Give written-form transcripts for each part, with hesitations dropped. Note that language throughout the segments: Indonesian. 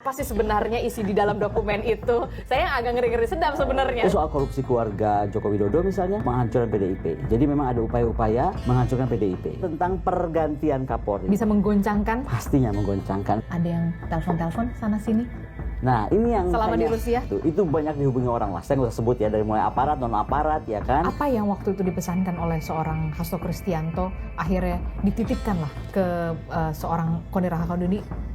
Apa sih sebenarnya isi di dalam dokumen itu? Saya agak ngeri-ngeri sedap sebenarnya. Soal korupsi keluarga Joko Widodo misalnya, menghancurkan PDIP. Jadi memang ada upaya-upaya menghancurkan PDIP. Tentang pergantian Kapolri. Bisa menggoncangkan? Pastinya menggoncangkan. Ada yang telepon-telepon sana-sini? Nah ini yang selama di Rusia? Itu banyak dihubungi orang lah. Saya nggak usah sebut ya, dari mulai aparat, non-aparat ya kan. Apa yang waktu itu dipesankan oleh seorang Hasto Kristianto akhirnya dititipkan lah ke seorang Koni Rahakundini?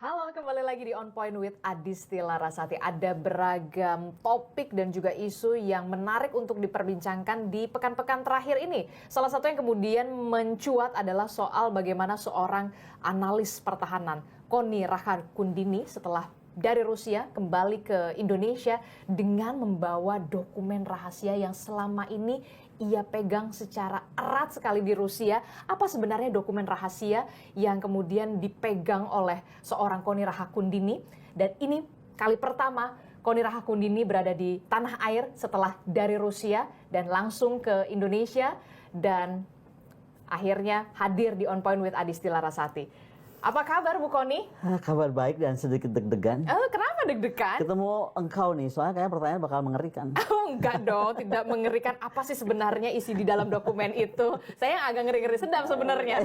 Halo, kembali lagi di On Point with Adisti Larasati. Ada beragam topik dan juga isu yang menarik untuk diperbincangkan di pekan-pekan terakhir ini. Salah satu yang kemudian mencuat adalah soal bagaimana seorang analis pertahanan, Koni Rahakundini, setelah dari Rusia kembali ke Indonesia dengan membawa dokumen rahasia yang selama ini ia pegang secara erat sekali di Rusia. Apa sebenarnya dokumen rahasia yang kemudian dipegang oleh seorang Koni Rahakundini? Dan ini kali pertama Koni Rahakundini berada di tanah air setelah dari Rusia dan langsung ke Indonesia dan akhirnya hadir di On Point with Adisti Larasati. Apa kabar Bu Koni? Kabar baik dan sedikit deg-degan. Kenapa deg-degan? Ketemu engkau nih, soalnya kayaknya pertanyaan bakal mengerikan. Enggak dong, tidak mengerikan. Apa sih sebenarnya isi di dalam dokumen itu? Saya agak ngeri-ngeri sedap sebenarnya.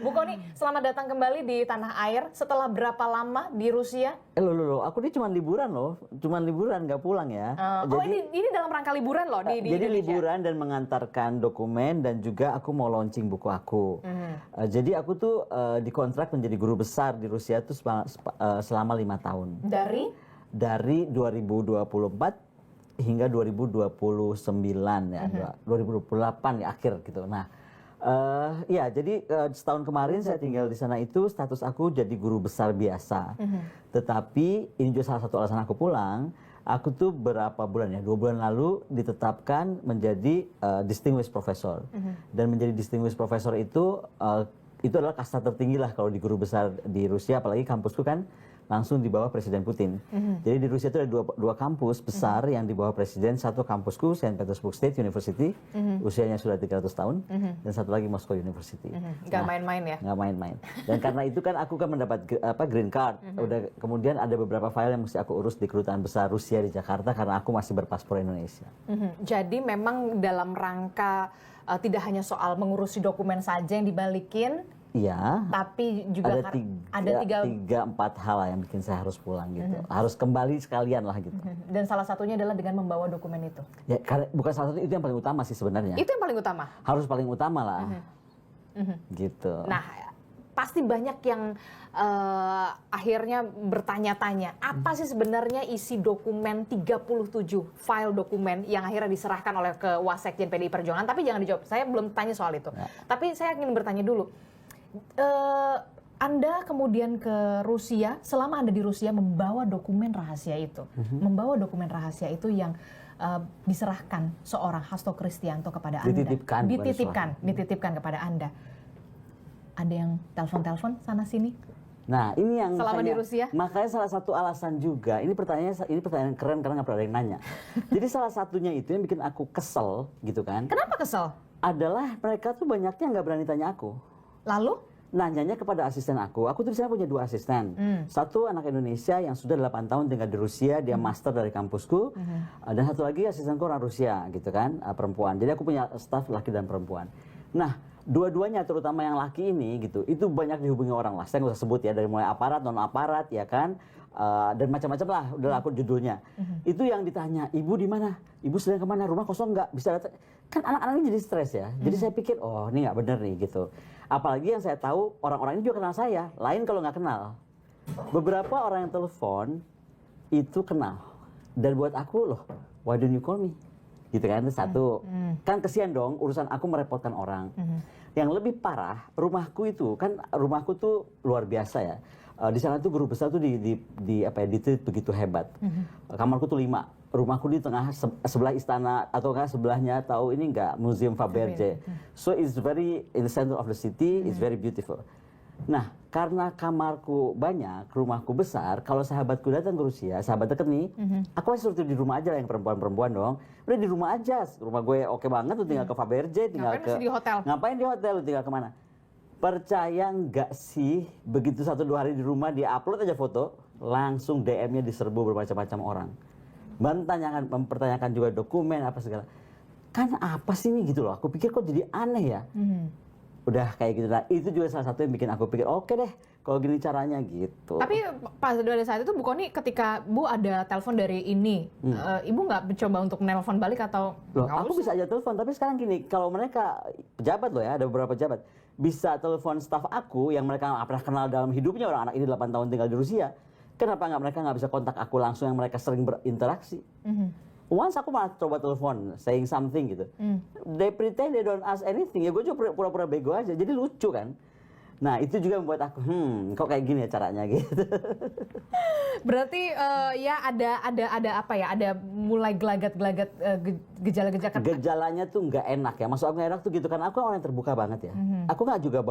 Bu Koni, selamat datang kembali di tanah air. Setelah berapa lama di Rusia? Loh, aku ini cuma liburan loh. Cuma liburan, nggak pulang ya. Ini dalam rangka liburan loh di jadi Indonesia? Liburan dan mengantarkan dokumen dan juga aku mau launching buku aku. Jadi aku tuh dikontrak menjadi guru besar di Rusia tuh selama 5 tahun. Dari 2024 hingga 2029 ya, 2028 ya akhir gitu. Nah, ya jadi setahun kemarin saya tinggal di sana itu status aku jadi guru besar biasa. Tetapi ini juga salah satu alasan aku pulang. Aku tuh berapa bulan ya, 2 bulan lalu ditetapkan menjadi distinguished professor. Dan menjadi distinguished professor itu adalah kasta tertinggi lah kalau di guru besar di Rusia, apalagi kampusku kan langsung di bawah Presiden Putin. Jadi di Rusia itu ada dua kampus besar yang di bawah Presiden. Satu kampusku, Saint Petersburg State University, usianya sudah 300 tahun, dan satu lagi Moscow University. Nggak main-main ya? Nggak main-main. Dan karena itu kan aku kan mendapat green card. Udah, kemudian ada beberapa file yang mesti aku urus di kedutaan besar Rusia di Jakarta karena aku masih berpaspor Indonesia. Jadi memang dalam rangka tidak hanya soal mengurusi dokumen saja yang dibalikin, iya, tapi juga ada 3-4 hal yang bikin saya harus pulang gitu. Harus kembali sekalian lah gitu. Dan salah satunya adalah dengan membawa dokumen itu. Ya, karena bukan salah satu, itu yang paling utama sih sebenarnya. Itu yang paling utama? Harus paling utama lah. Gitu. Nah, pasti banyak yang akhirnya bertanya-tanya, apa sih sebenarnya isi dokumen 37 file dokumen yang akhirnya diserahkan oleh ke Wasekjen PDI Perjuangan? Tapi jangan dijawab, saya belum tanya soal itu. Ya. Tapi saya ingin bertanya dulu. Anda kemudian ke Rusia, selama Anda di Rusia membawa dokumen rahasia itu, membawa dokumen rahasia itu yang diserahkan seorang Hasto Kristianto kepada Anda, dititipkan kepada Anda. Ada yang telepon-telepon sana sini? Nah, ini yang selama di Rusia? Makanya salah satu alasan juga, ini pertanyaan keren karena nggak pernah ada yang nanya. Jadi salah satunya itu yang bikin aku kesel gitu kan. Kenapa kesel? Adalah mereka tuh banyaknya nggak berani tanya aku. Lalu? Nanyanya kepada asisten aku tuh di sana punya 2 asisten. Satu anak Indonesia yang sudah 8 tahun tinggal di Rusia, dia master dari kampusku. Dan satu lagi asistenku orang Rusia gitu kan, perempuan. Jadi aku punya staf laki dan perempuan. Nah, dua-duanya terutama yang laki ini gitu, itu banyak dihubungi orang lah. Saya nggak usah sebut ya, dari mulai aparat, non-aparat ya kan. Dan macam-macam lah, udah aku judulnya. Itu yang ditanya, ibu di mana? Ibu sedang kemana? Rumah kosong nggak? Bisa datang? Kan anak-anak ini jadi stres ya. Jadi saya pikir, oh ini nggak bener nih gitu. Apalagi yang saya tahu, orang-orang ini juga kenal saya. Lain kalau nggak kenal. Beberapa orang yang telepon itu kenal. Dan buat aku, loh, why don't you call me? Gitu kan, itu satu. Kan kesian dong, urusan aku merepotkan orang. Yang lebih parah, rumahku tuh luar biasa ya. Di sana tuh guru besar tuh ditreat begitu hebat. Kamarku tuh 5. Rumahku di tengah sebelah istana atau enggak sebelahnya, tahu ini enggak, Museum Faberge. So it's very in the center of the city, it's very beautiful. Nah, karena kamarku banyak, rumahku besar, kalau sahabatku datang ke Rusia, sahabat deket nih, aku masih suruh di rumah aja lah yang perempuan-perempuan dong. Udah di rumah aja, rumah gue oke banget, tuh tinggal ke Faberge, tinggal Ngapain ke... mesti di hotel? Ngapain di hotel, lu tinggal kemana? Percaya nggak sih, begitu 1-2 hari di rumah, dia upload aja foto, langsung DM-nya diserbu bermacam-macam orang. Mempertanyakan juga dokumen, apa segala. Kan apa sih ini gitu loh, aku pikir kok jadi aneh ya. Udah kayak gitu lah. Itu juga salah satu yang bikin aku pikir oke deh kalau gini caranya gitu. Tapi pada saat itu Bu Kony ketika Bu ada telepon dari ini, Ibu nggak mencoba untuk nelpon balik atau? Loh, aku bisa aja telepon, tapi sekarang gini, kalau mereka pejabat loh ya, ada beberapa pejabat bisa telepon staf aku yang mereka nggak pernah kenal dalam hidupnya, orang anak ini 8 tahun tinggal di Rusia. Kenapa mereka nggak bisa kontak aku langsung yang mereka sering berinteraksi? Once aku malah coba telepon, saying something gitu. They pretend they don't ask anything. Ya gue juga pura-pura bego aja. Jadi lucu kan. Nah itu juga membuat aku, kok kayak gini ya caranya gitu. Berarti ya ada apa ya? Ada mulai gelagat-gelagat gejala-gejala. Gejalanya tuh nggak enak ya. Maksud aku nggak enak tuh gitu kan. Aku orang yang terbuka banget ya. Aku nggak juga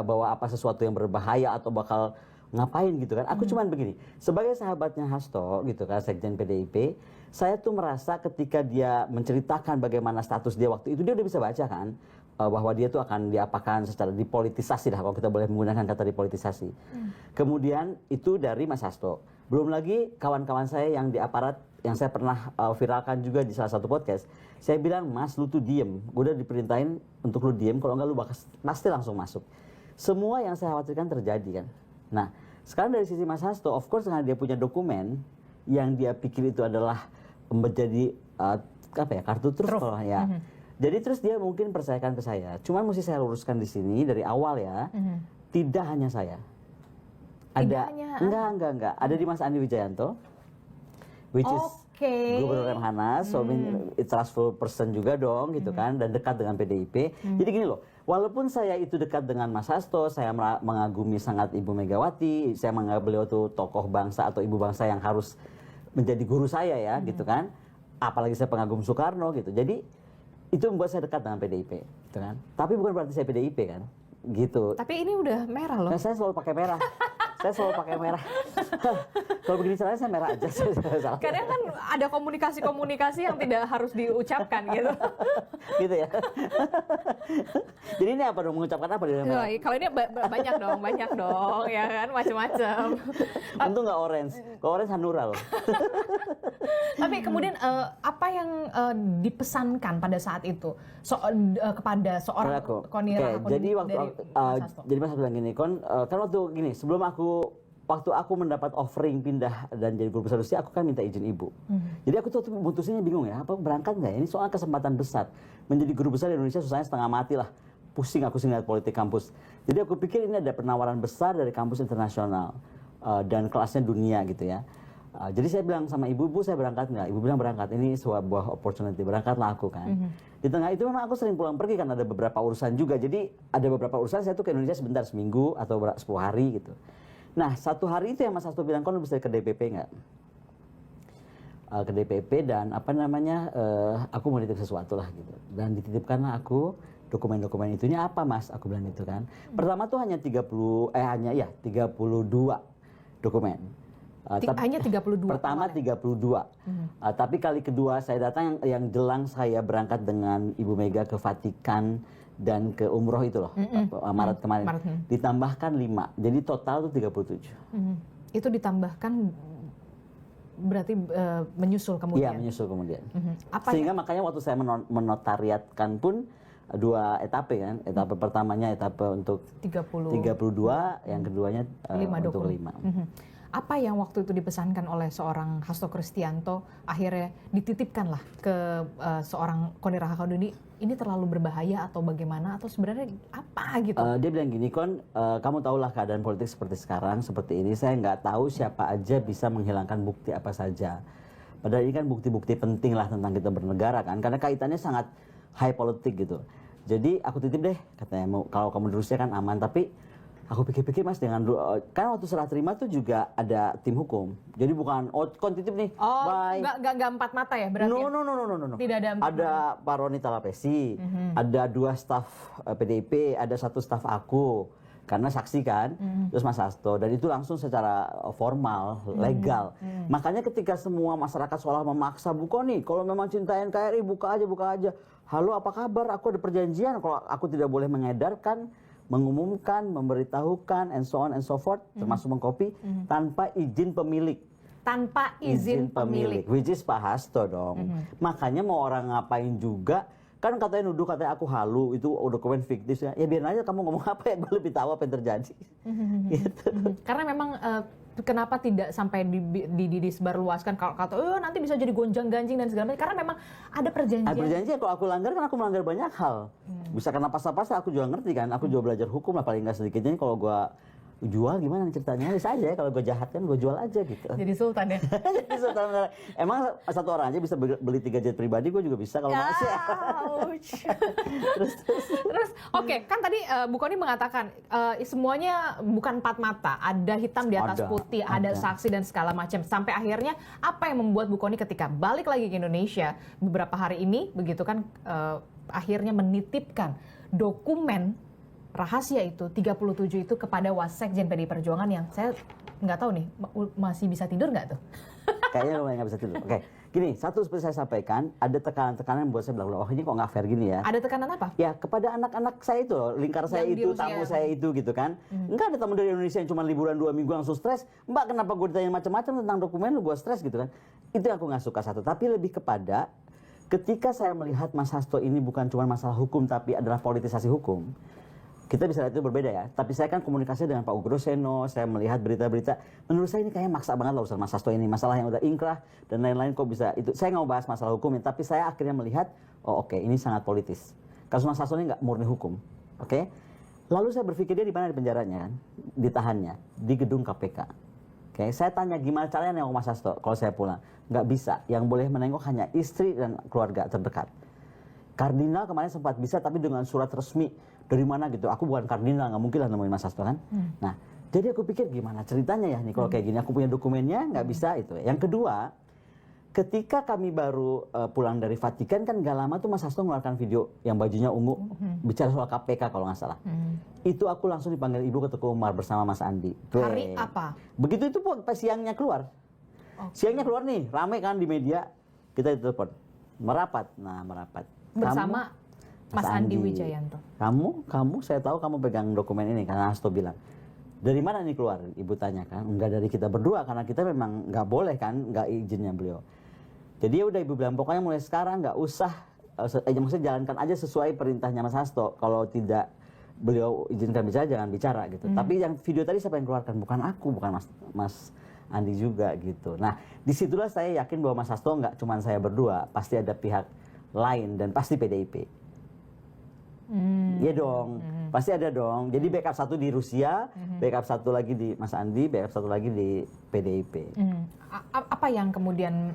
bawa apa sesuatu yang berbahaya atau bakal ngapain gitu kan. Aku cuman begini, sebagai sahabatnya Hasto gitu kan, Sekjen PDIP, saya tuh merasa ketika dia menceritakan bagaimana status dia waktu itu, dia udah bisa baca kan, bahwa dia tuh akan diapakan secara dipolitisasi lah, kalau kita boleh menggunakan kata dipolitisasi. Kemudian itu dari Mas Hasto. Belum lagi kawan-kawan saya yang di aparat, yang saya pernah viralkan juga di salah satu podcast. Saya bilang, Mas lu tuh diem, gue udah diperintahin untuk lu diem, kalau enggak lu pasti langsung masuk. Semua yang saya khawatirkan terjadi kan. Nah, sekarang dari sisi Mas Hasto, of course karena dia punya dokumen yang dia pikir itu adalah menjadi apa ya, kartu truf kalau ya. Jadi terus dia mungkin percayakan ke saya. Cuman mesti saya luruskan di sini dari awal ya. Tidak hanya saya. Ada enggak. Ada di Mas Andi Wijayanto, which is Gubernur Remhanas, so trustful person juga dong gitu kan, dan dekat dengan PDIP. Jadi gini loh, walaupun saya itu dekat dengan Mas Hasto, saya mengagumi sangat Ibu Megawati, saya menganggap beliau tuh tokoh bangsa atau ibu bangsa yang harus menjadi guru saya ya gitu kan. Apalagi saya pengagum Soekarno gitu. Jadi itu membuat saya dekat dengan PDIP gitu kan. Tapi bukan berarti saya PDIP kan. Gitu. Tapi ini udah merah loh. Nah, saya selalu pakai merah. Saya selalu pakai merah. Kalau begini caranya saya merah aja. Kadang kan ada komunikasi yang tidak harus diucapkan gitu. Gitu ya. Jadi ini apa dong, mengucapkan apa di dalam merah? Kalau ini banyak dong, ya kan, macam-macam. Tentu nggak orange. Kalau orange Hanura loh. Tapi kemudian apa yang dipesankan pada saat itu kepada seorang Kony Rahakundini? Jadi jadi Mas bilang gini, kan waktu gini, sebelum waktu aku mendapat offering pindah dan jadi guru besar Rusia, aku kan minta izin ibu. Jadi aku tuh mutusinnya bingung ya, apa berangkat nggak ya? Ini soal kesempatan besar. Menjadi guru besar di Indonesia susahnya setengah mati lah. Pusing aku sih ngeliat politik kampus. Jadi aku pikir ini ada penawaran besar dari kampus internasional dan kelasnya dunia gitu ya. Jadi saya bilang sama ibu saya berangkat nggak? Ibu bilang berangkat, ini sebuah opportunity, berangkatlah aku kan. Di tengah itu memang aku sering pulang pergi kan, ada beberapa urusan juga. Jadi ada beberapa urusan saya tuh ke Indonesia sebentar, seminggu atau 10 hari gitu. Nah, satu hari itu yang Mas Hasto bilang, kon bisa ke DPP nggak? Ke DPP dan apa namanya, aku mau nitip sesuatu lah gitu. Dan dititipkanlah aku dokumen-dokumen itunya apa Mas? Aku bilang itu kan. Pertama tuh hanya 32 dokumen. Hanya 32? Pertama 32. Tapi kali kedua saya datang yang jelang saya berangkat dengan Ibu Mega ke Vatikan dan ke umroh itu loh, Maret kemarin. Ditambahkan 5, jadi total tuh 37. Itu ditambahkan berarti menyusul kemudian? Iya, menyusul kemudian. Sehingga makanya waktu saya menotariatkan pun 2 etape kan. Etape pertamanya etape untuk 32, yang keduanya untuk 5. Apa yang waktu itu dipesankan oleh seorang Hasto Kristianto akhirnya dititipkanlah ke seorang Kony Rahakundini, ini terlalu berbahaya atau bagaimana, atau sebenarnya apa gitu? Dia bilang gini, Kon, kamu tahulah keadaan politik seperti sekarang, seperti ini, saya nggak tahu siapa aja bisa menghilangkan bukti apa saja. Padahal ini kan bukti-bukti penting lah tentang kita bernegara kan, karena kaitannya sangat high politik gitu. Jadi aku titip deh, katanya, kalau kamu di Rusia kan aman, tapi aku pikir-pikir Mas, dengan kan waktu serah terima tuh juga ada tim hukum. Jadi bukan kon titip nih. Bye. Enggak 4 mata ya berarti? No. Tidak ada 4 ada Pak Roni Talapesi, ada 2 staf PDIP, ada 1 staf aku. karena saksi kan, terus Mas Hasto, dan itu langsung secara formal, legal. Makanya ketika semua masyarakat seolah memaksa, Bu Kony, kalau memang cinta NKRI buka aja. Halo, apa kabar? Aku ada perjanjian kalau aku tidak boleh mengedarkan, mengumumkan, memberitahukan, and so on and so forth, termasuk mengcopy, tanpa izin pemilik. Tanpa izin pemilik. Which is Pak Hasto dong. Makanya mau orang ngapain juga, kan katanya nuduh, katanya aku halu, itu dokumen fiktif. Ya biarin aja kamu ngomong apa ya, gue lebih tahu apa yang terjadi. Gitu. Karena memang kenapa tidak sampai disebarluaskan kalau kata nanti bisa jadi gonjang-ganjing dan segala macam, karena memang ada perjanjian. Ada perjanjian, kalau aku langgar kan aku melanggar banyak hal. Bisa kena pasal-pasal, aku juga ngerti kan, aku juga belajar hukum lah paling nggak sedikitnya. Kalau gua jual gimana ceritanya, bisa aja kalau gue jahat kan gue jual aja gitu. Jadi sultan ya. Jadi sultan. Emang satu orang aja bisa beli 3 jet pribadi, gue juga bisa kalau masih. Terus oke, kan tadi Bu Kony mengatakan semuanya bukan empat mata, ada hitam di atas putih, ada saksi dan segala macam. Sampai akhirnya apa yang membuat Bu Kony ketika balik lagi ke Indonesia beberapa hari ini begitu kan akhirnya menitipkan dokumen rahasia itu 37 itu kepada Wasekjen PDI Perjuangan yang saya nggak tahu nih masih bisa tidur nggak tuh? Kayaknya lumayan nggak bisa tidur. Oke, gini, satu seperti saya sampaikan, ada tekanan-tekanan yang buat saya bilang, oh ini kok nggak fair gini ya. Ada tekanan apa? Ya kepada anak-anak saya itu, lingkar saya itu, tamu saya itu gitu kan. Enggak ada tamu dari Indonesia yang cuma liburan 2 minggu langsung stres. Mbak, kenapa gue ditanya macam-macam tentang dokumen lu gue stres gitu kan. Itu yang aku nggak suka satu. Tapi lebih kepada ketika saya melihat Mas Hasto ini bukan cuma masalah hukum tapi adalah politisasi hukum. Kita bisa lihat itu berbeda ya, tapi saya kan komunikasi dengan Pak Ugroseno, saya melihat berita-berita, menurut saya ini kayaknya maksa banget lah urusan Mas Hasto ini, masalah yang udah ingkrah dan lain-lain kok bisa, itu saya nggak mau bahas masalah hukumnya, tapi saya akhirnya melihat, oh oke, ini sangat politis. Kasus Mas Hasto ini nggak murni hukum, oke? Lalu saya berpikir dia di mana di penjaranya kan, ditahannya, di gedung KPK. Oke, saya tanya gimana caranya nengok Mas Hasto kalau saya pulang, nggak bisa, yang boleh menengok hanya istri dan keluarga terdekat. Kardinal kemarin sempat bisa, tapi dengan surat resmi dari mana gitu. Aku bukan kardinal, nggak mungkin lah nemuin Mas Hasto kan. Nah, jadi aku pikir gimana ceritanya ya nih kalau kayak gini. Aku punya dokumennya, nggak bisa itu. Yang kedua, ketika kami baru pulang dari Vatikan kan nggak lama tuh Mas Hasto mengeluarkan video yang bajunya ungu, bicara soal KPK kalau nggak salah. Itu aku langsung dipanggil Ibu ke Teguh Umar bersama Mas Andi. Hari apa? Begitu itu pas siangnya keluar. Siangnya keluar nih, rame kan di media. Kita ditelepon, merapat. Nah, merapat. Bersama Mas Andi Wijayanto. Kamu, saya tahu kamu pegang dokumen ini karena Hasto bilang. Dari mana nih keluar? Ibu tanya kan. Enggak dari kita berdua karena kita memang nggak boleh kan, nggak izinnya beliau. Jadi ya udah Ibu bilang pokoknya mulai sekarang nggak usah, maksudnya jalankan aja sesuai perintahnya Mas Hasto. Kalau tidak beliau izinkan bicara jangan bicara gitu. Tapi yang video tadi siapa yang keluarkan? Bukan aku, bukan Mas Andi juga gitu. Nah disitulah saya yakin bahwa Mas Hasto nggak cuma saya berdua, pasti ada pihak lain dan pasti PDIP. Iya dong, pasti ada dong. Jadi backup satu di Rusia, backup satu lagi di Mas Andi, backup satu lagi di PDIP. Apa yang kemudian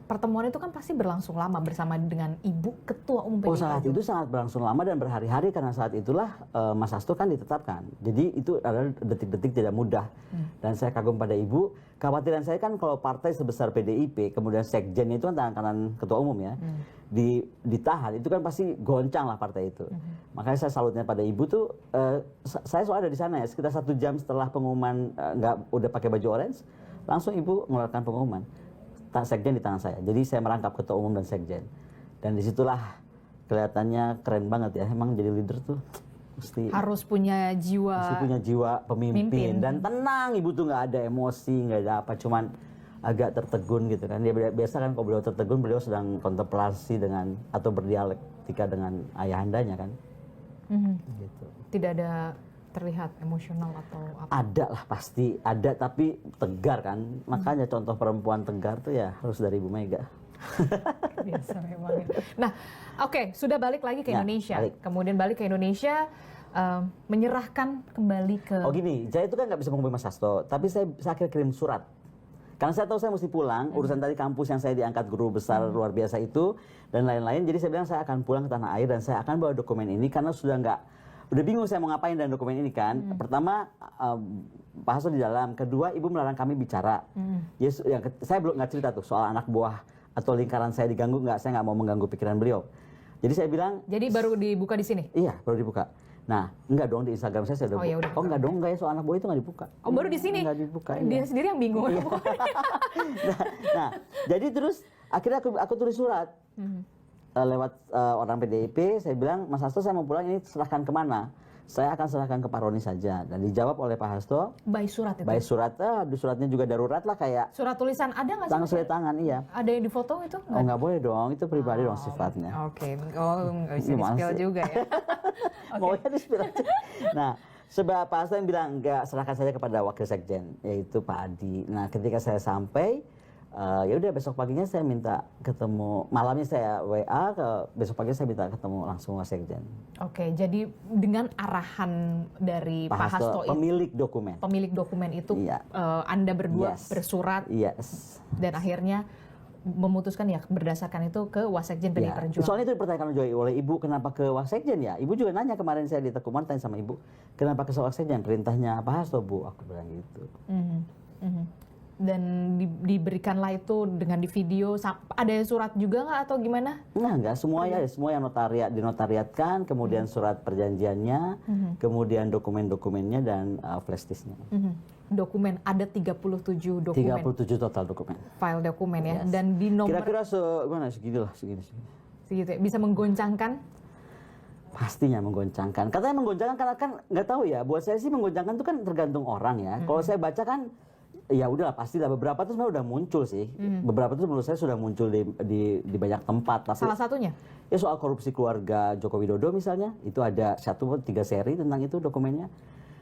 pertemuan itu kan pasti berlangsung lama bersama dengan Ibu Ketua Umum PDIP? Oh saat itu sangat berlangsung lama dan berhari-hari karena saat itulah Mas Hasto kan ditetapkan. Jadi itu adalah detik-detik tidak mudah. Dan saya kagum pada Ibu. Kekhawatiran saya kan kalau partai sebesar PDIP, kemudian sekjen itu kan tangan kanan Ketua Umum ya, ditahan, itu kan pasti goncang lah partai itu. Makanya saya salutnya pada Ibu tuh, saya soalnya ada di sana ya, sekitar 1 jam setelah pengumuman udah pakai baju orange, langsung Ibu mengeluarkan pengumuman. Sekjen di tangan saya, jadi saya merangkap Ketua Umum dan Sekjen. Dan disitulah kelihatannya keren banget ya, emang jadi leader tuh harus punya jiwa pemimpin dan tenang. Ibu tuh nggak ada emosi, nggak ada apa, cuman agak tertegun gitu kan. Dia biasa kan kalau beliau tertegun, beliau sedang kontemplasi dengan atau berdialektika dengan ayahandanya kan. Gitu. Tidak ada terlihat emosional atau apa? Ada lah, pasti ada, tapi tegar kan. Makanya contoh perempuan tegar tuh ya harus dari Ibu Mega. Biasa memang. Nah, oke, sudah balik lagi ke Indonesia. Kemudian balik ke Indonesia, menyerahkan kembali ke... Oh gini, saya itu kan nggak bisa menghubungi Mas Hasto, tapi saya akhirnya kirim surat. Karena saya tahu saya mesti pulang, urusan tadi kampus yang saya diangkat guru besar luar biasa itu, dan lain-lain. Jadi saya bilang saya akan pulang ke tanah air dan saya akan bawa dokumen ini karena udah bingung saya mau ngapain dengan dokumen ini kan. Pertama, Pak Hasto di dalam. Kedua, Ibu melarang kami bicara. Yes, saya belum nggak cerita tuh soal anak buah atau lingkaran saya diganggu, saya nggak mau mengganggu pikiran beliau. Jadi saya bilang... Jadi baru dibuka di sini? Iya, baru dibuka. Nah, enggak dong, di Instagram saya Oh, ya udah. oh enggak dong, enggak ya, soal anak buah itu enggak dibuka. Oh, baru di sini? Enggak dibuka, iya. Dia sendiri yang bingung. Nah, jadi terus akhirnya aku tulis surat lewat orang PDIP, saya bilang, Mas Hasto saya mau pulang, ini serahkan kemana? Saya akan serahkan ke Pak Roni saja. Dan dijawab oleh Pak Hasto, By surat itu? by surat, di suratnya juga darurat lah, kayak Surat tulisan ada nggak sih? tangan surat tangan, iya. Ada yang difoto itu? Oh nggak boleh dong, itu pribadi dong sifatnya. Oke, oh nggak bisa Gimana di-spill sih? juga ya. Maunya di-spill aja. Nah, sebab Pak Hasto yang bilang, enggak, serahkan saja kepada Wakil Sekjen, yaitu Pak Adi. Nah, ketika saya sampai, ya udah besok paginya saya minta ketemu, malamnya saya WA, besok paginya saya minta ketemu langsung Wasekjen. Oke, jadi dengan arahan dari Pak Hasto itu, pemilik dokumen itu, Iya. Anda berdua Yes. bersurat Yes. dan akhirnya memutuskan ya berdasarkan itu ke Wasekjen PDI Ya. Perjuangan. Soalnya itu dipertanyakan oleh Ibu, kenapa ke Wasekjen ya? Ibu juga nanya kemarin saya di Tekuman, tanya sama Ibu, kenapa ke Wasekjen? Perintahnya Pak Hasto, Bu. Aku bilang gitu. Dan diberikanlah itu dengan di video, ada surat juga nggak atau gimana? Nah, enggak, semua ya, semua yang dinotariatkan, kemudian surat perjanjiannya, kemudian dokumen-dokumennya dan flash disknya. Dokumen, ada 37 dokumen. 37 total dokumen. File dokumen ya, Yes. dan di nomor Kira-kira segini lah, segini. segitu ya, bisa menggoncangkan. Pastinya menggoncangkan. Katanya menggoncangkan karena kan nggak tahu ya. Buat saya sih menggoncangkan itu kan tergantung orang ya. Kalau saya baca kan, ya udahlah pastilah, beberapa itu sebenarnya udah muncul sih. Beberapa itu menurut saya sudah muncul di banyak tempat. Tapi Salah satunya? ya soal korupsi keluarga Joko Widodo misalnya, itu ada 3 seri tentang itu dokumennya.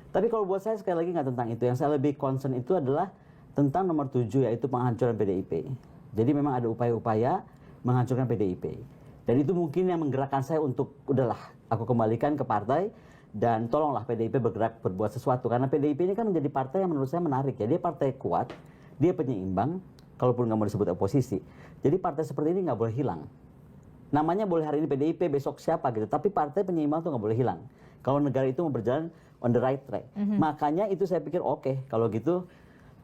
Tapi kalau buat saya sekali lagi nggak tentang itu. Yang saya lebih concern itu adalah tentang nomor 7, yaitu penghancuran PDIP. Jadi memang ada upaya-upaya menghancurkan PDIP. Dan itu mungkin yang menggerakkan saya untuk, udahlah, aku kembalikan ke partai, dan tolonglah PDIP berbuat sesuatu. Karena PDIP ini kan menjadi partai yang menurut saya menarik ya. Dia partai kuat, dia penyeimbang, kalaupun nggak mau disebut oposisi. Jadi partai seperti ini nggak boleh hilang. Namanya boleh hari ini PDIP, besok siapa gitu. Tapi partai penyeimbang itu nggak boleh hilang. Kalau negara itu mau berjalan on the right track. Makanya itu saya pikir oke, kalau gitu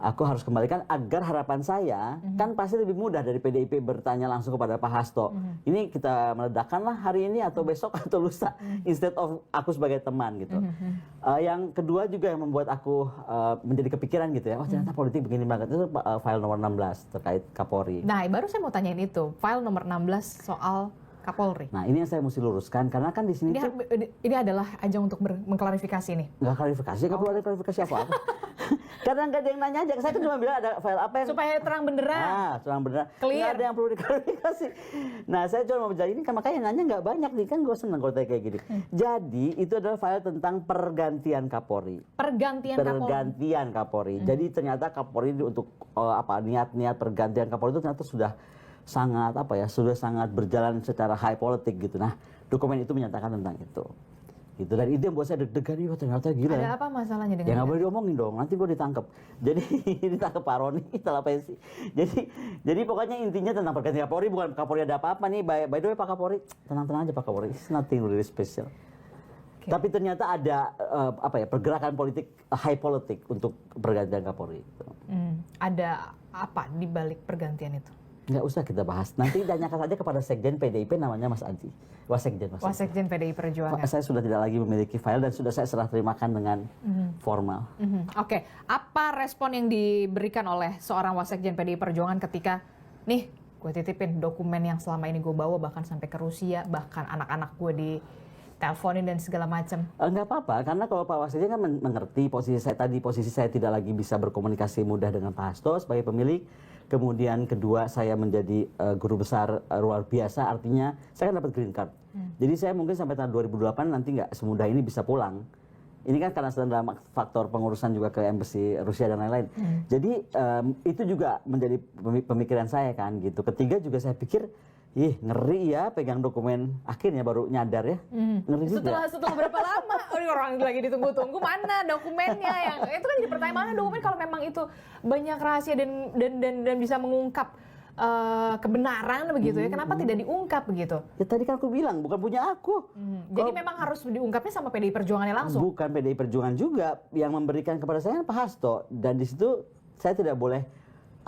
aku harus kembalikan agar harapan saya kan pasti lebih mudah dari PDIP bertanya langsung kepada Pak Hasto. Ini kita meledakkanlah hari ini atau besok atau lusa, instead of aku sebagai teman gitu. Yang kedua juga yang membuat aku menjadi kepikiran gitu ya, oh ternyata politik begini banget, itu file nomor 16 terkait Kapolri. Nah, baru saya mau tanyain itu, file nomor 16 soal Kapolri. Nah, ini yang saya mesti luruskan karena kan di sini tuh Ini adalah ajang untuk mengklarifikasi nih. nggak klarifikasi, nggak perlu ada klarifikasi apa-apa. Karena nggak ada yang nanya aja, saya kan cuma bilang ada file apa yang Supaya terang benderang. terang benerang. Clear. Nggak ada yang perlu diklarifikasi. Nah, saya cuma mau bicara ini kan, makanya nanya nggak banyak nih, kan gue seneng kalau tanya kayak gini. Jadi itu adalah file tentang pergantian Kapolri. Pergantian Kapolri. Jadi ternyata Kapolri untuk niat-niat pergantian Kapolri itu ternyata sudah sangat berjalan secara high politik gitu. Nah, dokumen itu menyatakan tentang itu. Gitu. Dan itu yang buat saya deg-degan, oh ternyata gila. Ada apa masalahnya dengan Ya nggak boleh diomongin dong, nanti gue ditangkap. Jadi ditangkap Pak Roni setelah pensi. Jadi pokoknya intinya tentang pergantian Kapolri, bukan Kapolri ada apa-apa nih. By the way Pak Kapolri, tenang-tenang aja Pak Kapolri, it's nothing really special. Okay. Tapi ternyata ada pergerakan politik, high politik untuk pergantian Kapolri. Gitu. Ada apa di balik pergantian itu? Nggak usah kita bahas. Nanti tanyakan saja kepada Sekjen PDIP, namanya Mas Adi. Wasekjen PDI Perjuangan. Saya sudah tidak lagi memiliki file dan sudah saya serah terimakan dengan formal. Oke, apa respon yang diberikan oleh seorang Wasekjen PDI Perjuangan ketika, nih gue titipin dokumen yang selama ini gue bawa bahkan sampai ke Rusia, bahkan anak-anak gue di teleponin dan segala macam? Enggak apa-apa, karena kalau Pak Wasekjen kan mengerti posisi saya tidak lagi bisa berkomunikasi mudah dengan Pak Hasto sebagai pemilik. Kemudian kedua, saya menjadi guru besar luar biasa, artinya saya kan dapat green card. Jadi saya mungkin sampai tahun 2008 nanti nggak semudah ini bisa pulang. Ini kan karena sedang dalam faktor pengurusan juga ke embassy Rusia dan lain-lain. Jadi itu juga menjadi pemikiran saya kan gitu. Ketiga juga saya pikir, ngeri ya pegang dokumen, akhirnya baru nyadar ya. Ngeri juga. Setelah berapa lama? Orang lagi ditunggu-tunggu, mana dokumennya? Yang itu kan jadi pertanyaan, mana dokumen kalau memang itu banyak rahasia dan bisa mengungkap kebenaran begitu ya, kenapa tidak diungkap begitu? Ya tadi kan aku bilang bukan punya aku. Jadi memang harus diungkapnya sama PDI Perjuangannya langsung? Bukan PDI Perjuangan juga, yang memberikan kepada saya Pak Hasto, dan di situ saya tidak boleh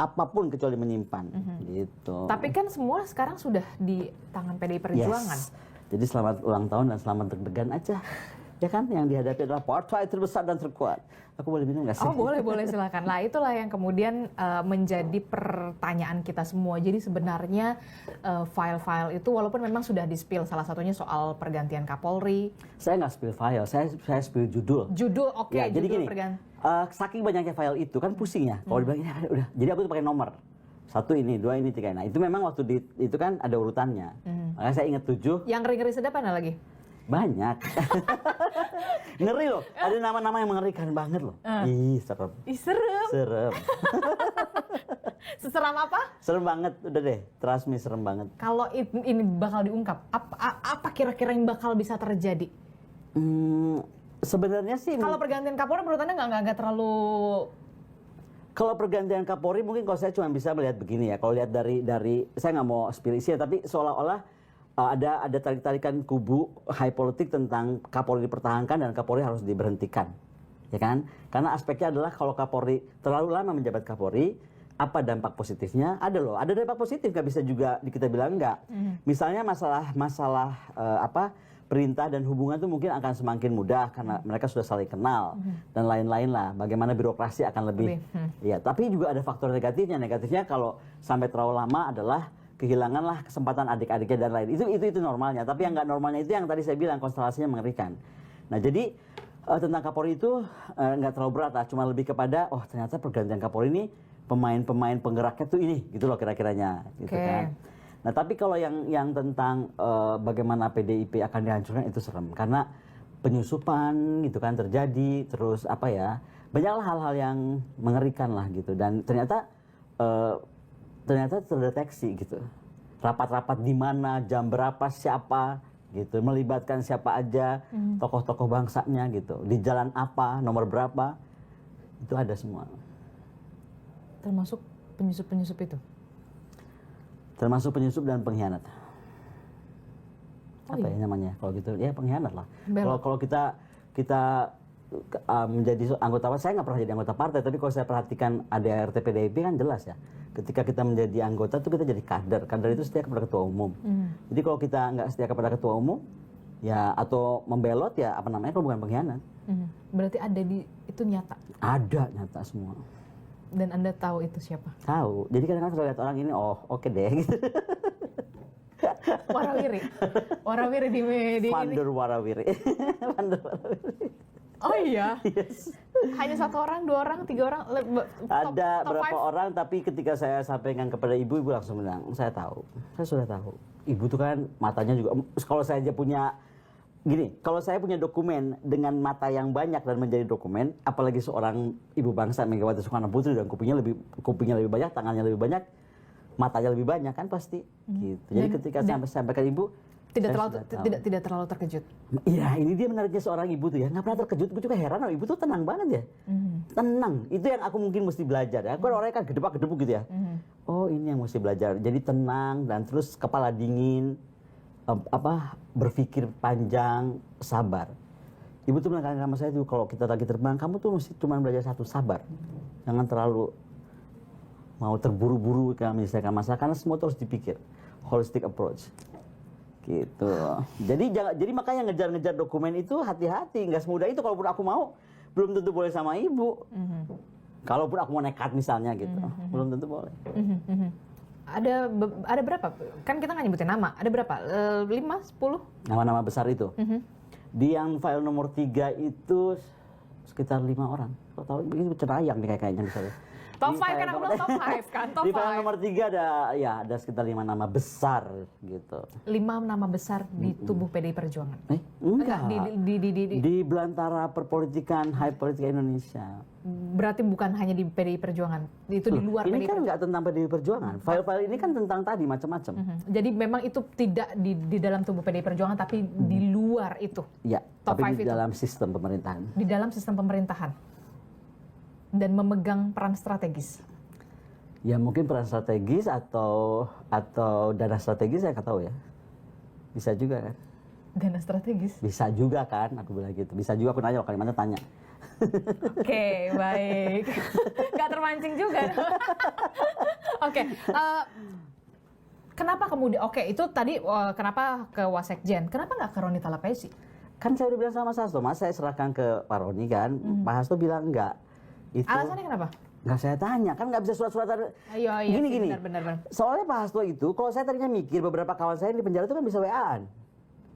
apapun kecuali menyimpan gitu. Tapi kan semua sekarang sudah di tangan PDI Perjuangan. Yes. Jadi selamat ulang tahun dan selamat deg-degan aja. Ya kan, yang dihadapi adalah partai terbesar dan terkuat. Aku boleh minum nggak sih? Oh boleh silakan. Lah itulah yang kemudian menjadi pertanyaan kita semua. Jadi sebenarnya file-file itu walaupun memang sudah di-spill, salah satunya soal pergantian Kapolri. Saya nggak spill file, saya spill judul. Judul oke, Ya, jadi judul gini, saking banyaknya file itu kan pusing ya. Kalau dibilang ini udah, jadi aku tuh pakai nomor. 1 ini, 2 ini, 3. Nah itu memang waktu itu kan ada urutannya. Makanya saya ingat 7. Yang ngeri-ngeri sedap mana lagi? Banyak. Ngeri loh, ada nama-nama yang mengerikan banget loh. Ih, serem. Ih serem. Serem. Seseram apa? Serem banget, udah deh. Trust me, serem banget. Kalau ini bakal diungkap, apa kira-kira yang bakal bisa terjadi? Sebenarnya sih Kalau pergantian Kapolri menurut Anda nggak terlalu... kalau pergantian Kapolri mungkin kalau saya cuma bisa melihat begini ya. Kalau lihat dari saya nggak mau spill isi ya, tapi seolah-olah ada tarik-tarikan kubu high politik tentang Kapolri dipertahankan dan Kapolri harus diberhentikan, ya kan? Karena aspeknya adalah kalau Kapolri terlalu lama menjabat Kapolri, apa dampak positifnya? Ada loh, ada dampak positif, nggak bisa juga kita bilang enggak. Misalnya masalah perintah dan hubungan itu mungkin akan semakin mudah karena mereka sudah saling kenal dan lain-lain lah. Bagaimana birokrasi akan lebih, ya. Tapi juga ada faktor negatifnya. Negatifnya kalau sampai terlalu lama adalah kehilanganlah kesempatan adik-adiknya dan lain. Itu normalnya. Tapi yang nggak normalnya itu yang tadi saya bilang konstelasinya mengerikan. Nah jadi tentang Kapolri itu nggak terlalu berat lah. Cuma lebih kepada ternyata pergantian Kapolri ini pemain-pemain penggeraknya tuh ini gitu loh kira-kiranya. Gitu kan. Nah tapi kalau yang tentang bagaimana PDIP akan dihancurkan itu serem. Karena penyusupan gitu kan terjadi. Terus banyaklah hal-hal yang mengerikan lah gitu. Dan ternyata terdeteksi gitu. Rapat-rapat di mana, jam berapa, siapa gitu, melibatkan siapa aja, tokoh-tokoh bangsanya gitu. Di jalan apa, nomor berapa. Itu ada semua. Termasuk penyusup-penyusup itu. Termasuk penyusup dan pengkhianat. Apa ya namanya? Kalau gitu ya pengkhianat lah. Kalau kita menjadi anggota partai, saya nggak pernah jadi anggota partai, tapi kalau saya perhatikan ADART PDIP kan jelas ya. Ketika kita menjadi anggota itu kita jadi kader. Kader itu setia kepada ketua umum. Jadi kalau kita nggak setia kepada ketua umum, ya atau membelot ya kalau bukan pengkhianat. Berarti ada itu nyata? Ada nyata semua. Dan Anda tahu itu siapa? Tahu. Jadi kadang-kadang kalau lihat orang ini, oke deh gitu. Warawiri di media. Vander Warawiri. Oh iya? Yes. Hanya 1 orang, 2 orang, 3 orang? Ada top berapa 5? orang, tapi ketika saya sampaikan kepada ibu langsung bilang, saya tahu. Saya sudah tahu. Ibu tuh kan matanya juga, kalau saya aja punya, kalau saya punya dokumen dengan mata yang banyak dan menjadi dokumen, apalagi seorang ibu bangsa Megawati Soekarno Putri dan kupingnya lebih banyak, tangannya lebih banyak, matanya lebih banyak kan pasti. Gitu. Jadi ketika saya sampaikan ibu, tidak terlalu terkejut. Iya, ini dia menariknya seorang ibu tuh ya. Nggak pernah terkejut. Gue juga heran, ibu tuh tenang banget ya. Tenang. Itu yang aku mungkin mesti belajar ya. Aku orangnya kan gedebak-gedebuk gitu ya. Oh, ini yang mesti belajar. Jadi tenang dan terus kepala dingin, berpikir panjang, sabar. Ibu tuh bilang sama saya tuh, kalau kita lagi terbang, kamu tuh mesti cuma belajar 1, sabar. Jangan terlalu mau terburu-buru menyelesaikan masalah, karena semua tuh harus dipikir. Holistic approach. Gitu. Jadi makanya ngejar-ngejar dokumen itu hati-hati, nggak semudah itu. Kalaupun aku mau, belum tentu boleh sama ibu. Kalaupun aku mau nekat misalnya gitu, belum tentu boleh. Ada berapa? Kan kita nggak nyebutin nama. Ada berapa? 5, 10? Nama-nama besar itu. Di yang file nomor 3 itu sekitar 5 orang. Kau tahu ini cenayang nih kayaknya misalnya. Top 5 kan aku bilang top 5 kan, top 5. Di file nomor 3 ada sekitar 5 nama besar gitu. 5 nama besar di tubuh PDI Perjuangan? Enggak. Di Di belantara perpolitikan, high politika Indonesia. Berarti bukan hanya di PDI Perjuangan, itu di luar PDI Ini kan nggak tentang PDI Perjuangan. File-file ini kan tentang tadi macam-macam. Jadi memang itu tidak di dalam tubuh PDI Perjuangan, tapi di luar itu. Ya, Top tapi 5 di itu. dalam sistem pemerintahan. Di dalam sistem pemerintahan. Dan memegang peran strategis. Ya mungkin peran strategis atau dana strategis saya nggak tahu ya. Bisa juga kan? Dana strategis? Bisa juga kan, aku bilang gitu. Bisa juga aku nanya, kalau Kalimantan tanya. Oke, baik. Nggak termancing juga. Oke, kenapa kemudian, itu tadi kenapa ke Wasekjen, kenapa nggak ke Roni Talapesi? Kan saya udah bilang sama Mas Hasto, Mas saya serahkan ke Pak Roni kan, Pak Hasto bilang enggak. Itu Alasannya kenapa? nggak saya tanya, kan nggak bisa surat-suratan. Ayo, Gini. Benar. Soalnya Pak Hasto itu, kalau saya tadinya mikir beberapa kawan saya yang di penjara itu kan bisa WA-an.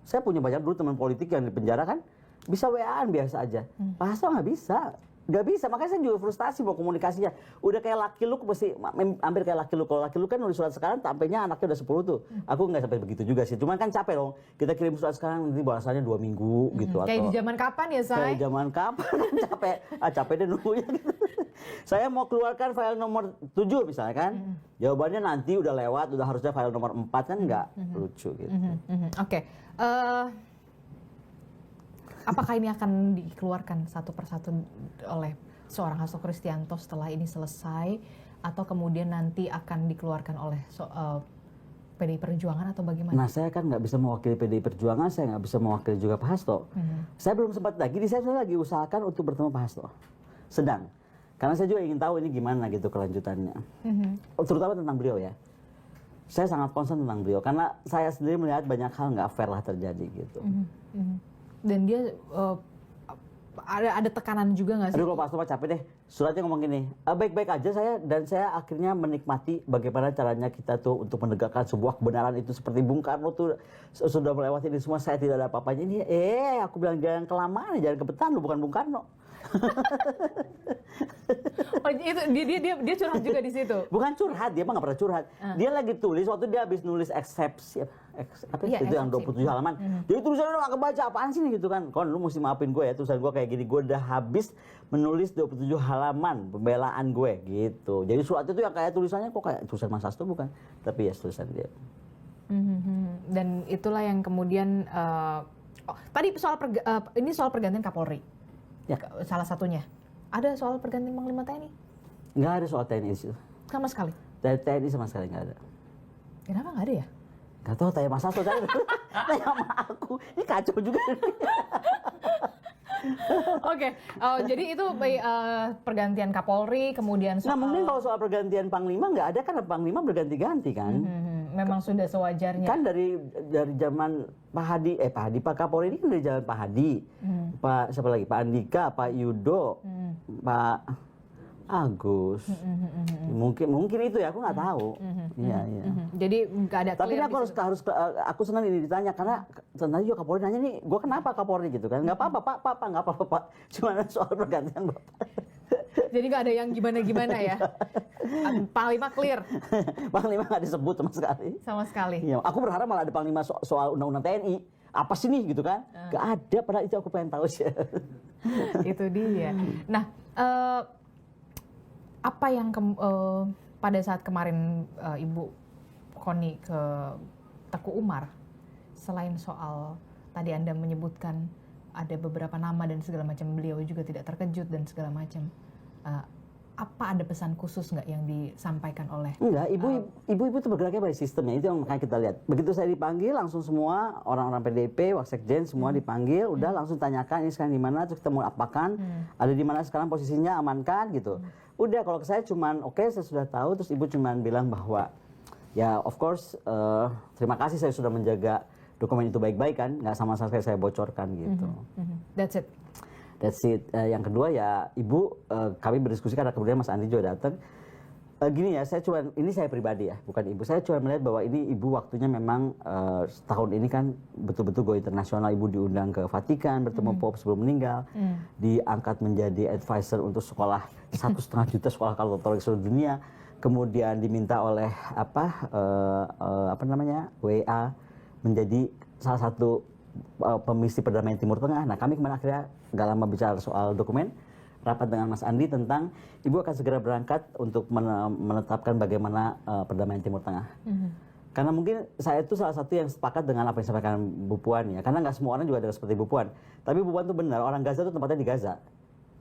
Saya punya banyak dulu teman politik yang di penjara kan, bisa WA-an biasa aja. Pak Hasto nggak bisa. Nggak bisa, makanya saya juga frustasi mau komunikasinya. Udah kayak laki lu, mesti hampir kayak laki lu. Kalau laki lu kan nulis surat sekarang, sampainya anaknya udah 10 tuh. Aku nggak sampai begitu juga sih. Cuman kan capek dong. Kita kirim surat sekarang, nanti bahasanya 2 minggu gitu. Kayak atau di zaman kapan ya, Say? kayak zaman kapan kan capek. Capek deh nunggunya gitu. Saya mau keluarkan file nomor 7 misalnya kan. Jawabannya nanti udah lewat, udah harusnya file nomor 4 kan nggak lucu gitu. Oke. Apakah ini akan dikeluarkan satu persatu oleh seorang Hasto Kristianto setelah ini selesai, atau kemudian nanti akan dikeluarkan oleh PDI Perjuangan atau bagaimana? Nah saya kan nggak bisa mewakili PDI Perjuangan, saya nggak bisa mewakili juga Pak Hasto. Saya belum sempat lagi, saya lagi usahakan untuk bertemu Pak Hasto. Sedang. Karena saya juga ingin tahu ini gimana gitu kelanjutannya. Terutama tentang beliau ya. Saya sangat concern tentang beliau, karena saya sendiri melihat banyak hal nggak fair lah terjadi gitu. Dan dia ada tekanan juga nggak sih? Aduh kalau Pak Hasto capek deh, suratnya ngomong gini, baik-baik aja saya, dan saya akhirnya menikmati bagaimana caranya kita tuh untuk menegakkan sebuah kebenaran itu, seperti Bung Karno tuh sudah melewati ini semua, saya tidak ada apa-apanya. Ini aku bilang jangan kelamaan, jangan kebetulan lu bukan Bung Karno. Oh, itu dia curhat juga di situ. Bukan curhat, dia mah nggak pernah curhat. Dia lagi tulis waktu dia habis nulis eksepsi Iya, itu yang eksepsi. 27 halaman. Jadi tulisannya udah nggak kebaca, apaan sih nih gitu kan. Kon lu mesti maafin gue ya, tulisan gue kayak gini. Gue udah habis menulis 27 halaman pembelaan gue gitu. Jadi surat itu yang kayak tulisannya kok kayak tulisan Mas Hasto bukan, tapi ya tulisan dia. Dan itulah yang kemudian tadi ini soal pergantian Kapolri. Ya. Salah satunya. Ada soal pergantian Panglima TNI? Nggak ada soal TNI itu. Sama sekali. TNI sama sekali nggak ada. Kenapa nggak ada ya? Nggak tahu, tanya Mas Hasto tanya sama aku. Ini kacau juga. Oke, jadi itu pergantian Kapolri, kemudian soal... Nah mungkin kalau soal pergantian Panglima nggak ada, karena Panglima berganti-ganti kan. Memang sudah sewajarnya. Kan dari zaman Pak Kapolri ini kan dari zaman Pak Hadi, Pak siapa lagi, Pak Andika, Pak Yudo, Pak Agus, mungkin itu ya, aku nggak tahu. Iya. Jadi nggak ada. Tapi clear aku di situ. harus aku senang ini ditanya, karena tadi juga Kapolri nanya nih, gue kenapa Kapolri gitu kan? Nggak apa-apa Pak, nggak apa-apa Pak, cuma soal pergantian Bapak. Jadi nggak ada yang gimana-gimana ya. Panglima clear Panglima nggak disebut sama sekali. sama sekali. Iya, aku berharap malah ada Panglima soal undang-undang TNI. Apa sih nih gitu kan? Nggak ada, padahal itu aku pengen tahu sih. Itu dia. Nah, apa yang pada saat kemarin Ibu Koni ke Teguh Umar, selain soal tadi Anda menyebutkan ada beberapa nama dan segala macam, beliau juga tidak terkejut dan segala macam. Apa ada pesan khusus nggak yang disampaikan oleh? Enggak, ibu itu bergeraknya by sistemnya, itu yang makanya kita lihat. Begitu saya dipanggil, langsung semua orang-orang PDIP, Wasekjen semua dipanggil, udah langsung tanyakan ini sekarang di mana, terus kita mau apakan, ada di mana sekarang posisinya, amankan gitu. Udah, kalau saya cuman oke, saya sudah tahu, terus ibu cuman bilang bahwa ya of course terima kasih saya sudah menjaga dokumen itu baik-baik kan, nggak sama sekali saya bocorkan gitu. That's it. That's it. Yang kedua ya ibu, kami berdiskusi karena kemudian Mas Andi juga datang. Gini ya, ini saya pribadi ya, bukan ibu. Saya cuma melihat bahwa ini ibu waktunya memang setahun ini kan betul-betul go internasional. Ibu diundang ke Vatikan, bertemu Pope sebelum meninggal, diangkat menjadi advisor untuk sekolah 1,5 juta sekolah Katolik seluruh dunia. Kemudian diminta oleh WA menjadi salah satu pemisi perdamaian Timur Tengah. Nah kami kemarin akhirnya nggak lama bicara soal dokumen, rapat dengan Mas Andi tentang ibu akan segera berangkat untuk menetapkan bagaimana perdamaian Timur Tengah. Karena mungkin saya itu salah satu yang sepakat dengan apa yang disampaikan Bu Puan ya, karena nggak semua orang juga ada seperti Bu Puan. Tapi Bu Puan itu benar, orang Gaza itu tempatnya di Gaza.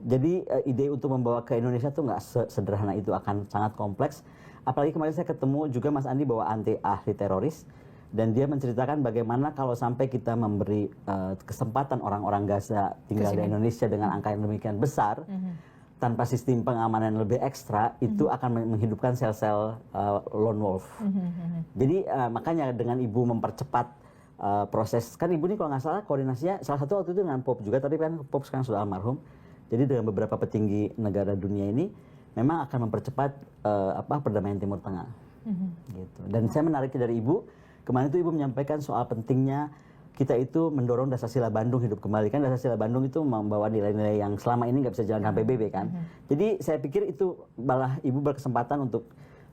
Jadi ide untuk membawa ke Indonesia tuh nggak sederhana itu, akan sangat kompleks. Apalagi kemarin saya ketemu juga Mas Andi bawa ahli teroris. Dan dia menceritakan bagaimana kalau sampai kita memberi kesempatan orang-orang Gaza tinggal di Indonesia dengan angka yang demikian besar, tanpa sistem pengamanan yang lebih ekstra, itu akan menghidupkan sel-sel lone wolf. Jadi makanya dengan ibu mempercepat proses, kan ibu nih kalau nggak salah koordinasinya salah satu waktu itu dengan Pop juga, tapi kan Pop sekarang sudah almarhum. Jadi dengan beberapa petinggi negara dunia ini memang akan mempercepat perdamaian Timur Tengah. Gitu. Dan saya menariknya dari ibu, kemarin itu ibu menyampaikan soal pentingnya kita itu mendorong Dasar-Sila Bandung hidup kembali. Kan Dasar-Sila Bandung itu membawa nilai-nilai yang selama ini nggak bisa jalan dengan PBB kan. Jadi saya pikir itu malah ibu berkesempatan untuk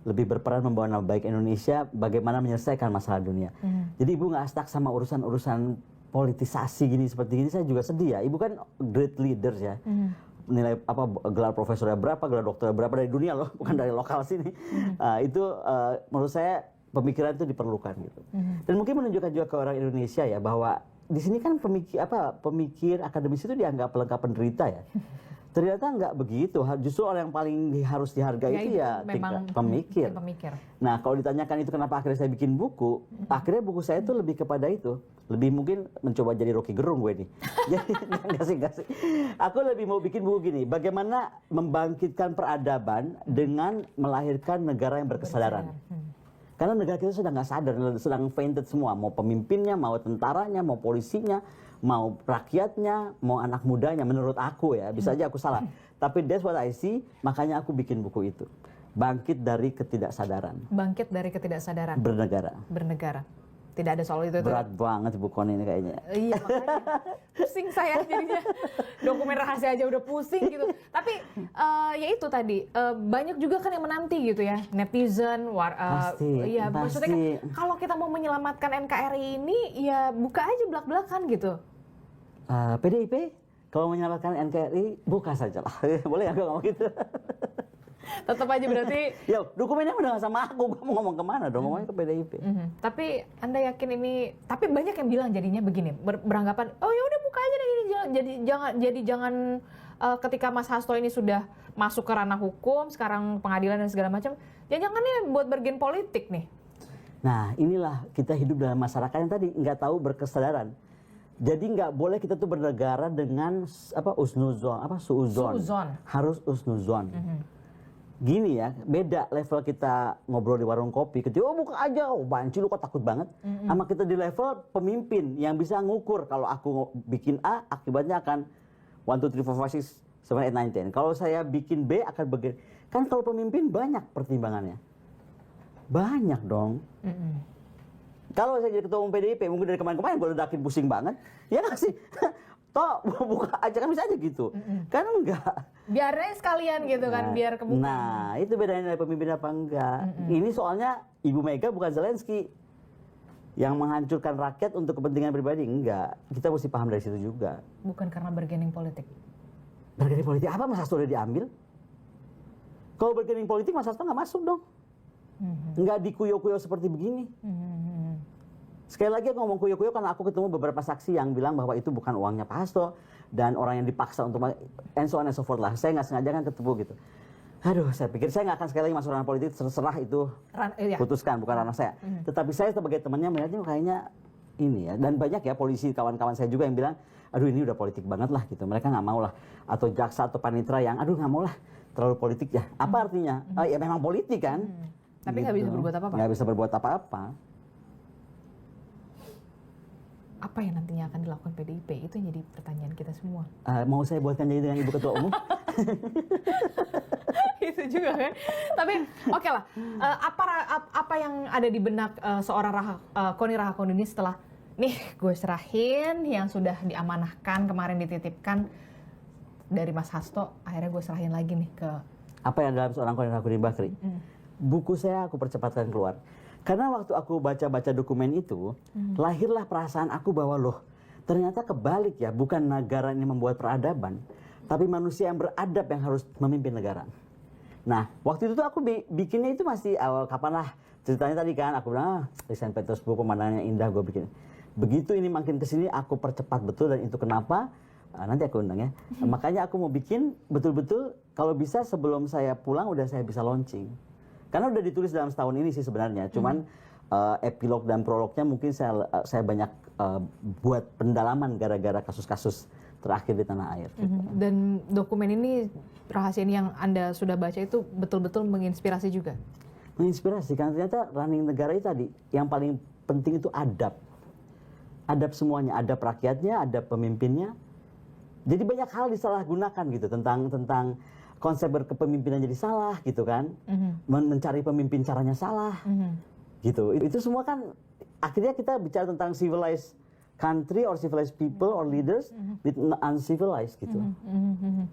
lebih berperan membawa nama baik Indonesia, bagaimana menyelesaikan masalah dunia. Jadi ibu nggak stuck sama urusan-urusan politisasi gini seperti ini. Saya juga sedih ya. Ibu kan great leaders ya. Nilai gelar profesornya berapa, gelar dokternya berapa dari dunia loh, bukan dari lokal sini. Itu menurut saya pemikiran itu diperlukan gitu. Dan mungkin menunjukkan juga ke orang Indonesia ya bahwa di sini kan pemikir akademis itu dianggap pelengkap penderita ya. Ternyata nggak begitu. Justru orang yang paling harus dihargai itu ya pemikir. Nah, kalau ditanyakan itu kenapa akhirnya saya bikin buku, akhirnya buku saya itu lebih kepada itu. Lebih mungkin mencoba jadi Rocky Gerung gue nih. Jadi enggak sih. Aku lebih mau bikin buku gini, bagaimana membangkitkan peradaban dengan melahirkan negara yang berkesadaran. Karena negara kita sudah nggak sadar, sedang fainted semua. Mau pemimpinnya, mau tentaranya, mau polisinya, mau rakyatnya, mau anak mudanya. Menurut aku ya, bisa aja aku salah. Tapi that's what I see, makanya aku bikin buku itu. Bangkit dari ketidaksadaran. Bangkit dari ketidaksadaran. Bernegara. Tidak ada soal itu. Berat banget buku ini kayaknya. Iya, makanya pusing saya jadinya. Dokumen rahasia aja udah pusing gitu. Tapi ya itu tadi, banyak juga kan yang menanti gitu ya, netizen, pasti. Maksudnya kan kalau kita mau menyelamatkan NKRI ini, ya buka aja belak-belakan gitu. PDIP, kalau menyelamatkan NKRI, buka saja lah. Boleh ya kalau ngomong gitu? Tetap aja berarti. Ya, dokumennya udah nggak sama aku, gue mau ngomong kemana dong, ngomongnya ke PDIP. Tapi Anda yakin ini? Tapi banyak yang bilang jadinya begini, beranggapan, oh ya udah buka aja deh ini, jangan ketika Mas Hasto ini sudah masuk ke ranah hukum, sekarang pengadilan dan segala macam, jangan nih buat bergen politik nih. Nah, inilah kita hidup dalam masyarakat yang tadi nggak tahu berkesadaran. Jadi nggak boleh kita tuh bernegara dengan suuzon. Harus usnuzon. Gini ya, beda level kita ngobrol di warung kopi, ketika buka aja, banci lu kok takut banget. Sama kita di level pemimpin yang bisa ngukur, kalau aku bikin A, akibatnya akan 1, 2, 3, 4, 5, 6, 7, 8, 9, 10. Kalau saya bikin B akan begini. Kan kalau pemimpin banyak pertimbangannya. Banyak dong. Kalau saya jadi ketua umum PDIP, mungkin dari kemarin-kemarin gue ledakin pusing banget. Ya nggak sih? Toh buka aja kan bisa aja gitu. Kan enggak. Biarnya sekalian gitu kan, biar kebuka. Nah, itu bedanya dari pemimpin apa enggak. Ini soalnya Ibu Mega bukan Zelensky yang menghancurkan rakyat untuk kepentingan pribadi. Enggak. Kita mesti paham dari situ juga. Bukan karena bergening politik. Bergening politik apa? Mas Hasto udah diambil? Kalau bergening politik Mas Hasto nggak masuk dong. Nggak dikuyo-kuyo seperti begini. Sekali lagi aku ngomong kuyo-kuyo karena aku ketemu beberapa saksi yang bilang bahwa itu bukan uangnya Pak Hasto dan orang yang dipaksa untuk and so on and so forth lah. Saya nggak sengaja kan ketemu gitu. Aduh, saya pikir saya nggak akan sekali lagi masuk ranah politik, terserah itu putuskan, bukan ranah saya. Tetapi saya sebagai temannya melihatnya kayaknya ini ya. Dan banyak ya polisi kawan-kawan saya juga yang bilang, aduh ini udah politik banget lah gitu. Mereka nggak mau lah. Atau jaksa atau panitera yang, aduh nggak mau lah, terlalu politik ya. Apa artinya? Ya memang politik kan. Tapi nggak bisa berbuat apa-apa. Nggak bisa berbuat apa-apa. Apa yang nantinya akan dilakukan PDIP? Itu yang jadi pertanyaan kita semua. Mau saya buatkan jadi dengan Ibu Ketua Umum? Itu juga kan. Tapi oke lah. Apa yang ada di benak seorang Koni Rahakundini setelah nih gue serahin yang sudah diamanahkan kemarin dititipkan dari Mas Hasto, akhirnya gue serahin lagi nih ke. Apa yang dalam seorang Koni Rahakundini Bakri? Buku saya aku percepatkan keluar. Karena waktu aku baca-baca dokumen itu, lahirlah perasaan aku bahwa loh, ternyata kebalik ya, bukan negara ini membuat peradaban, tapi manusia yang beradab yang harus memimpin negara. Nah, waktu itu tuh aku bikinnya itu masih awal kapan lah, ceritanya tadi kan, aku bilang, di Saint Petersburg pemandangannya indah, gue bikin. Begitu ini makin kesini, aku percepat betul, dan itu kenapa, nanti aku undang ya. Makanya aku mau bikin betul-betul, kalau bisa sebelum saya pulang, udah saya bisa launching. Karena udah ditulis dalam setahun ini sih sebenarnya, cuman epilog dan prolognya mungkin saya banyak buat pendalaman gara-gara kasus-kasus terakhir di tanah air. Gitu. Dan dokumen ini, rahasia ini yang Anda sudah baca itu betul-betul menginspirasi juga? Menginspirasi, karena ternyata running negara itu tadi, yang paling penting itu adab. adab semuanya, adab rakyatnya, adab pemimpinnya. Jadi banyak hal disalahgunakan gitu tentang konsep berkepemimpinan jadi salah gitu kan, mencari pemimpin caranya salah, gitu. Itu semua kan akhirnya kita bicara tentang civilized country or civilized people or leaders with uncivilized gitu.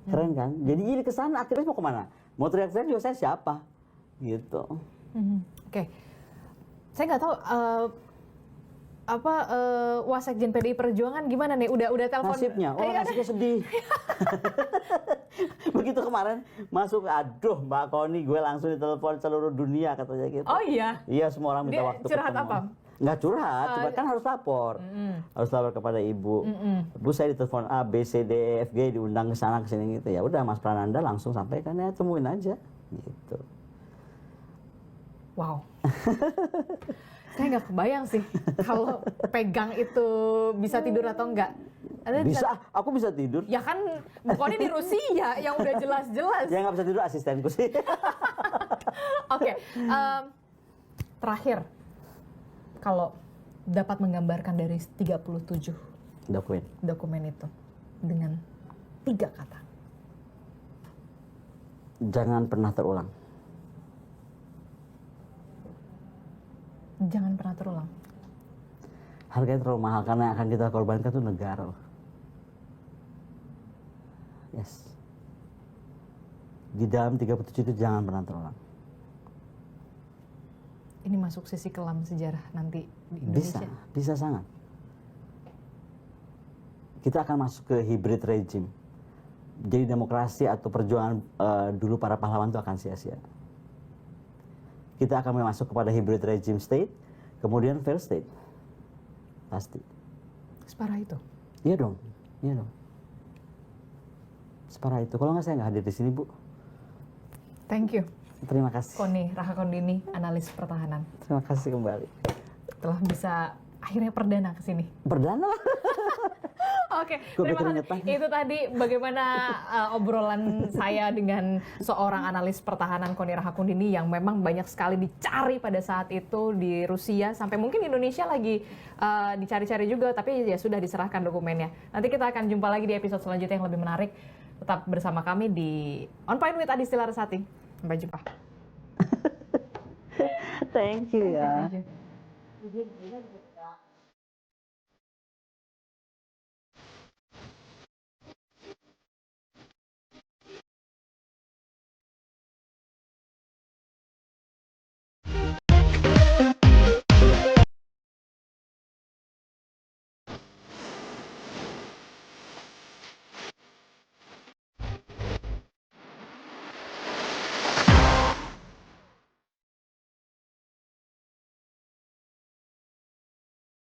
Keren kan? Jadi ini kesana akhirnya mau kemana? Mau teriak-teriak juga saya siapa? Gitu. Oke. Saya nggak tahu Wasekjen PDI Perjuangan gimana nih? Udah telepon? Nasibnya, nasibnya sedih. Begitu kemarin masuk, aduh Mbak Koni, gue langsung ditelepon seluruh dunia katanya gitu. Oh iya? Iya, semua orang minta Dia waktu curhat ketemu. apa? Nggak curhat, cuma kan harus lapor. Harus lapor kepada ibu. Bu, saya ditelepon A, B, C, D, E, F, G, diundang ke sana ke sini gitu. Ya udah Mas Prananda langsung sampaikan, ya temuin aja gitu. Wow. Saya nggak kebayang sih kalau pegang itu bisa tidur atau enggak. Bisa, aku bisa tidur. Ya kan, bukannya di Rusia yang udah jelas-jelas. Ya nggak bisa tidur asistenku sih. Oke, terakhir, kalau dapat menggambarkan dari 37 dokumen itu dengan 3 kata. Jangan pernah terulang. Jangan pernah terulang. Harganya terlalu mahal karena yang akan kita korbankan itu negara. Yes. Di dalam 37 itu jangan pernah terulang. Ini masuk sisi kelam sejarah nanti di Indonesia. Bisa sangat. Kita akan masuk ke hybrid regime. Jadi demokrasi atau perjuangan dulu para pahlawan itu akan sia-sia. Kita akan masuk kepada hybrid regime state, kemudian fair state. Pasti. Separah itu? Iya dong. Separah itu. Kalau nggak saya nggak hadir di sini, Bu. Thank you. Terima kasih. Koni Rahakundini, analis pertahanan. Terima kasih kembali. Telah bisa akhirnya perdana ke sini. Perdana lah. Oke, terima kasih. Itu tadi bagaimana obrolan saya dengan seorang analis pertahanan Koni Rahakundini yang memang banyak sekali dicari pada saat itu di Rusia, sampai mungkin Indonesia lagi dicari-cari juga, tapi ya sudah diserahkan dokumennya. Nanti kita akan jumpa lagi di episode selanjutnya yang lebih menarik. Tetap bersama kami di On Point with Adisty Larasati. Sampai jumpa. Thank you ya. Thank you.